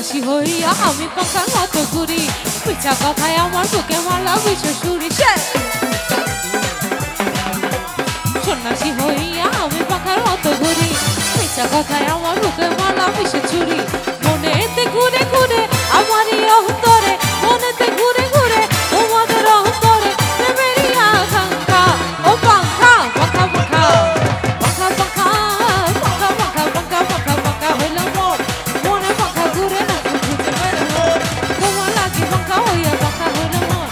সন্ন্যাসী হইয়া আমি পাখার মতো ঘুরি মিছা কথায় আমার বুকে মারলা বিষ ছুরি সন্ন্যাসী হইয়া আমি পাখার মতো ঘুরি মিছা কথায় আমার বুকে মারলা বিষ ছুরি মনেতে ঘুরে ঘুরে আমারই অন্তরে মনেতে ঘুরে ঘুরে তোমাদের অন্তরে প্রেমেরই আকাঙ্ক্ষা ও পাখা পাখা পাখা পাখা পাখা পাখা পাখা পাখা পাখা পাখা হইল মোর মনে পাখা ঘুরে না ঘুরতে পারে তোমার লাগে পাখা হইয়া পাখা হইল মোর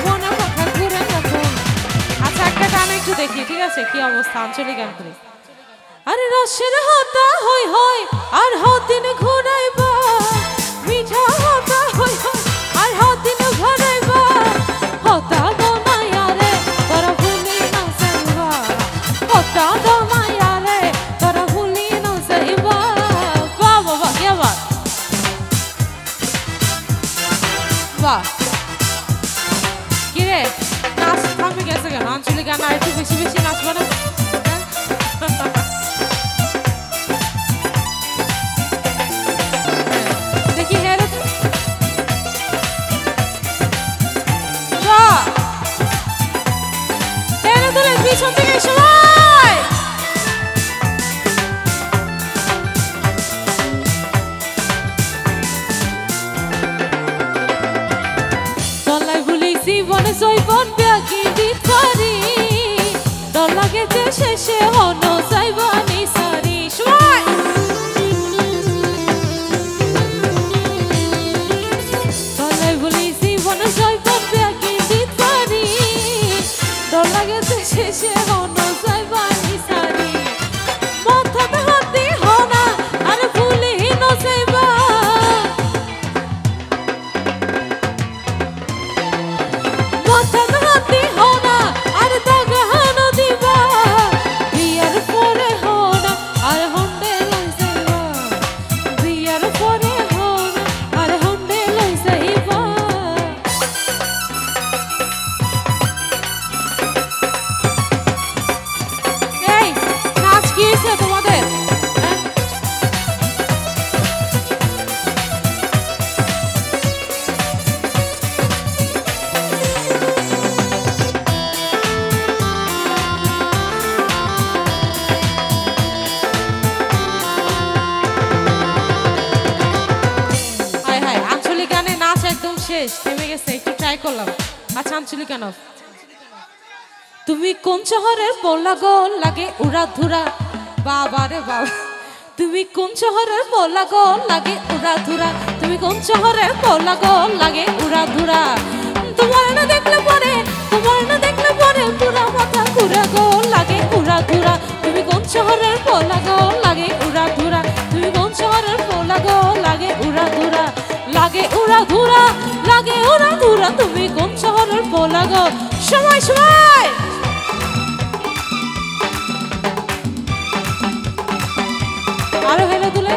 মনে পাখা ঘুরে না আচ্ছা একটা গান একটু দেখি ঠিক আছে কি অবস্থা আঞ্চলিক গান করি আরে রসের হতা হই হই আর হদিন ঘুরাইবা মিঠা হতা হই হই আর হদিন ঘুরাইবা হতা দো মায়া রে তোরা ভুলি না যাইবা হতা দো মায়া রে তোরা ভুলি না যাইবা বাহ বাবা কি আবার বাহ কি রে নাচ থামে গেছে কেন আঞ্চলিক গান আর একটু বেশি বেশি নাচবা না পিছন থেকে সবাই দলাই ভুলি জীবনে জৈবন ব্যাগি দিতারি দল লাগে যে শেষে হন যাইবানি সারি সবাই দলাই ভুলি জীবনে জৈবন ব্যাগি দিতারি দল লাগে যে শেষে হন যাইবানি সারি মাথাতে হাতি হনা আর ভুলি ন যাইবা মাথাতে হাতি হনা আর দাগা হান দিবা বিয়ার পরে হনা আর হন্ডে লই যাইবা বিয়ার পরে হনা আর হন্ডে লই যাইবা তোমাদের হায় হায় আঞ্চলিক গানে নাচ একদম শেষ থেমে গেছে একটু ট্রাই করলাম আচ্ছা আঞ্চলিক গান তুমি কোন শহরের পোলা গো লাগে উড়া ধুরা বাবা রে বাবা তুমি কোন শহরের পোলা গো লাগে উড়া ধুরা তুমি কোন শহরের পোলা গো লাগে উড়া ধুরা তোমার না দেখলে পরে পুরা মাথা ঘুরা গো লাগে উড়া ধুরা তুমি কোন শহরের পোলা গো লাগে উড়া ধুরা তুমি কোন শহরের পোলা গো লাগে উড়া ধুরা লাগে উড়া ধুরা লাগে উড়া ধুরা তুমি কোন শহরের পোলা গো সময় সময় আরো হেলে দুলে